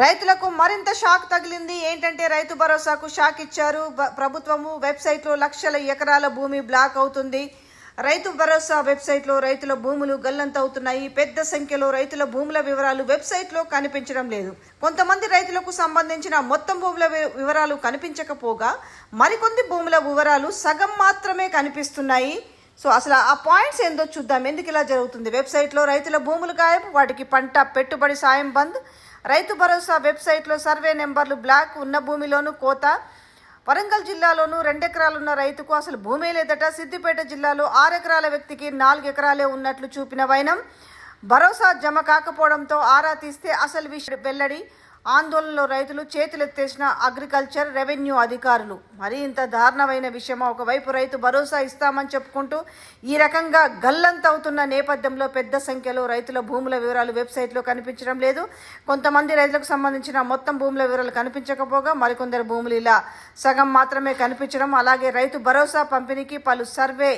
రైతులకు మరింత షాక్ తగిలింది. ఏంటంటే రైతు భరోసాకు షాక్ ఇచ్చారు ప్రభుత్వము. వెబ్సైట్లో లక్షల ఎకరాల భూమి బ్లాక్ అవుతుంది. రైతు భరోసా వెబ్సైట్లో రైతుల భూములు గల్లంతవుతున్నాయి. పెద్ద సంఖ్యలో రైతుల భూముల వివరాలు వెబ్సైట్లో కనిపించడం లేదు. కొంతమంది రైతులకు సంబంధించిన మొత్తం భూముల వివరాలు కనిపించకపోగా మరికొన్ని భూముల వివరాలు సగం మాత్రమే కనిపిస్తున్నాయి. సో అసలు ఆ పాయింట్స్ ఏందో చూద్దాం. ఎందుకు ఇలా జరుగుతుంది? వెబ్సైట్లో రైతుల భూములు గాయబ్, వాటికి పంట పెట్టుబడి సాయం బంద్. రైతు భరోసా వెబ్సైట్లో సర్వే నెంబర్లు బ్లాక్, ఉన్న భూమిలోనూ కోత. వరంగల్ జిల్లాలోనూ 2 ఎకరాలున్న రైతుకు అసలు భూమే లేదట. సిద్దిపేట జిల్లాలో 6 ఎకరాల వ్యక్తికి 4 ఎకరాలే ఉన్నట్లు చూపిన వైనం. భరోసా జమ కాకపోవడంతో ఆరా తీస్తే అసలు విషయం వెల్లడి. ఆందోళనలో రైతులు, చేతులెత్తేసిన అగ్రికల్చర్, రెవెన్యూ అధికారులు. మరి ఇంత దారుణమైన విషయమా? ఒకవైపు రైతు భరోసా ఇస్తామని చెప్పుకుంటూ ఈ రకంగా గల్లంతవుతున్న నేపథ్యంలో పెద్ద సంఖ్యలో రైతుల భూముల వివరాలు వెబ్సైట్లో కనిపించడం లేదు. కొంతమంది రైతులకు సంబంధించిన మొత్తం భూముల వివరాలు కనిపించకపోగా మరికొందరు భూములు ఇలా సగం మాత్రమే కనిపించడం, అలాగే రైతు భరోసా పంపిణీకి పలు సర్వే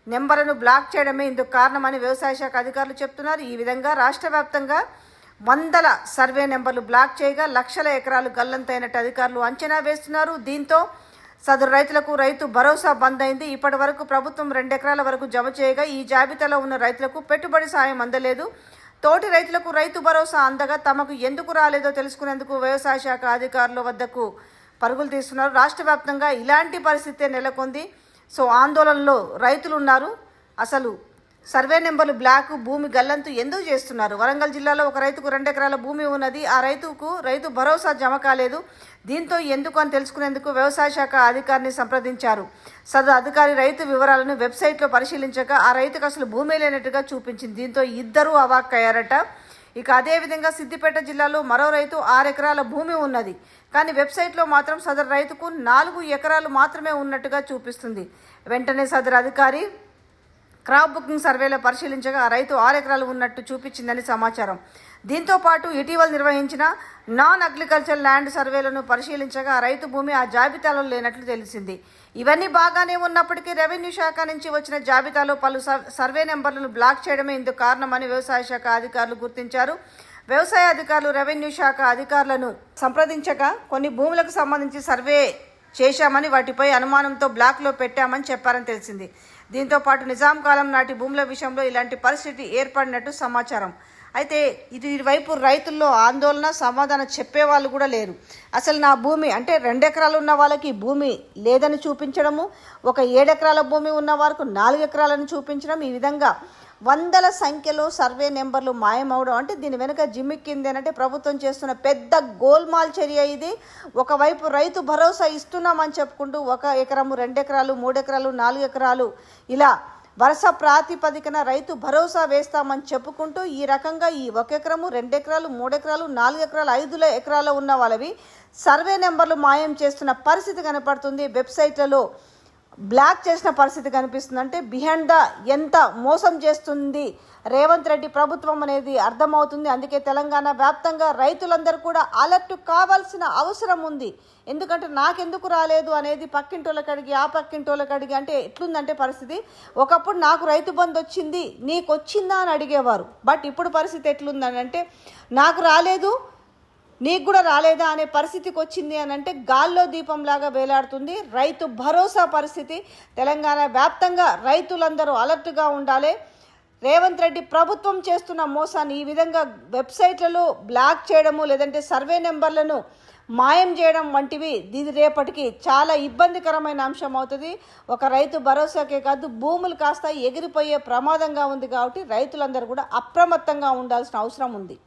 నెంబర్లను బ్లాక్ చేయడమే ఇందుకు కారణమని వ్యవసాయ శాఖ అధికారులు చెప్తున్నారు. ఈ విధంగా రాష్ట్ర వ్యాప్తంగా వందల సర్వే నెంబర్లు బ్లాక్ చేయగా లక్షల ఎకరాలు గల్లంతైనట్టు అధికారులు అంచనా వేస్తున్నారు. దీంతో సదరు రైతులకు రైతు భరోసా బంద్ అయింది. ఇప్పటి వరకు ప్రభుత్వం 2 ఎకరాల వరకు జమ చేయగా ఈ జాబితాలో ఉన్న రైతులకు పెట్టుబడి సాయం అందలేదు. తోటి రైతులకు రైతు భరోసా అందగా తమకు ఎందుకు రాలేదో తెలుసుకునేందుకు వ్యవసాయ శాఖ అధికారుల వద్దకు పరుగులు తీస్తున్నారు. రాష్ట్ర వ్యాప్తంగా ఇలాంటి పరిస్థితే నెలకొంది. సో ఆందోళనలో రైతులు ఉన్నారు. అసలు సర్వే నెంబర్లు బ్లాక్, భూమి గల్లంతు ఎందుకు చేస్తున్నారు? వరంగల్ జిల్లాలో ఒక రైతుకు 2 ఎకరాల భూమి ఉన్నది. ఆ రైతుకు రైతు భరోసా జమ కాలేదు. దీంతో ఎందుకు అని తెలుసుకునేందుకు వ్యవసాయ శాఖ అధికారిని సంప్రదించారు. సదరు అధికారి రైతు వివరాలను వెబ్సైట్లో పరిశీలించగా ఆ రైతుకు అసలు భూమి లేనట్టుగా చూపించింది. దీంతో ఇద్దరూ అవాక్కయ్యారట. ఇక అదేవిధంగా సిద్దిపేట జిల్లాలో మరో రైతు 6 ఎకరాల భూమి ఉన్నది. కానీ వెబ్సైట్లో మాత్రం సదరు రైతుకు 4 ఎకరాలు మాత్రమే ఉన్నట్టుగా చూపిస్తుంది. వెంటనే సదరు అధికారి క్రాప్ బుకింగ్ సర్వేలో పరిశీలించగా ఆ రైతు 6 ఎకరాలు ఉన్నట్టు చూపించిందని సమాచారం. దీంతో పాటు ఇటీవల నిర్వహించిన నాన్ అగ్రికల్చర్ ల్యాండ్ సర్వేలను పరిశీలించగా ఆ రైతు భూమి ఆ జాబితాలో లేనట్లు తెలిసింది. ఇవన్నీ బాగానే ఉన్నప్పటికీ రెవెన్యూ శాఖ నుంచి వచ్చిన జాబితాలో పలు సర్వే నెంబర్లను బ్లాక్ చేయడమే ఇందుకు కారణమని వ్యవసాయ శాఖ అధికారులు గుర్తించారు. వ్యవసాయ అధికారులు రెవెన్యూ శాఖ అధికారులను సంప్రదించగా కొన్ని భూములకు సంబంధించి సర్వే చేశామని, వాటిపై అనుమానంతో బ్లాక్లో పెట్టామని చెప్పారని తెలిసింది. దీంతో పాటు నిజాం కాలం నాటి భూముల విషయంలో ఇలాంటి పరిస్థితి ఏర్పడినట్టు సమాచారం. అయితే ఇటువైపు రైతుల్లో ఆందోళన, సమాధానం చెప్పేవాళ్ళు కూడా లేరు. అసలు నా భూమి అంటే 2 ఎకరాలు ఉన్న వాళ్ళకి భూమి లేదని చూపించడము, ఒక 7 ఎకరాల భూమి ఉన్న వారికి 4 ఎకరాలను చూపించడం, ఈ విధంగా వందల సంఖ్యలో సర్వే నెంబర్లు మాయమవడం అంటే దీని వెనుక జిమ్మిక్కిందేనంటే ప్రభుత్వం చేస్తున్న పెద్ద గోల్మాల్ చర్య ఇది. ఒకవైపు రైతు భరోసా ఇస్తున్నామని చెప్పుకుంటూ 1 ఎకరము, 2 ఎకరాలు, 3 ఎకరాలు, 4 ఎకరాలు ఇలా వరుస ప్రాతిపదికన రైతు భరోసా వేస్తామని చెప్పుకుంటూ ఈ రకంగా ఈ 1 ఎకరము, 2 ఎకరాలు, 3 ఎకరాలు, 4 ఎకరాలు, 5 ఎకరాలు ఉన్న వాళ్ళవి సర్వే నెంబర్లు మాయం చేస్తున్న పరిస్థితి కనపడుతుంది. వెబ్సైట్లలో బ్లాక్ చేసిన పరిస్థితి కనిపిస్తుంది. అంటే బిహైండ్ ద ఎంత మోసం చేస్తుంది రేవంత్ రెడ్డి ప్రభుత్వం అనేది అర్థమవుతుంది. అందుకే తెలంగాణ వ్యాప్తంగా రైతులందరూ కూడా అలర్ట్ కావాల్సిన అవసరం ఉంది. ఎందుకంటే నాకెందుకు రాలేదు అనేది పక్కింటోళ్ళకి అడిగి, ఆ పక్కింటోళ్ళకి అడిగి అంటే ఎట్లుందంటే పరిస్థితి. ఒకప్పుడు నాకు రైతు బంధు వచ్చింది, నీకు వచ్చిందా అని అడిగేవారు. బట్ ఇప్పుడు పరిస్థితి ఎట్లుందని అంటే నాకు రాలేదు, నీకు కూడా రాలేదా అనే పరిస్థితికి వచ్చింది అని అంటే గాల్లో దీపంలాగా వేలాడుతుంది రైతు భరోసా పరిస్థితి. తెలంగాణ వ్యాప్తంగా రైతులందరూ అలర్ట్గా ఉండాలి. రేవంత్ రెడ్డి ప్రభుత్వం చేస్తున్న మోసాన్ని ఈ విధంగా వెబ్సైట్లలో బ్లాక్ చేయడము, లేదంటే సర్వే నెంబర్లను మాయం చేయడం వంటివి ఇది రేపటికి చాలా ఇబ్బందికరమైన అంశం అవుతుంది. ఒక రైతు భరోసాకే కాదు, భూములు కాస్త ఎగిరిపోయే ప్రమాదంగా ఉంది. కాబట్టి రైతులందరూ కూడా అప్రమత్తంగా ఉండాల్సిన అవసరం ఉంది.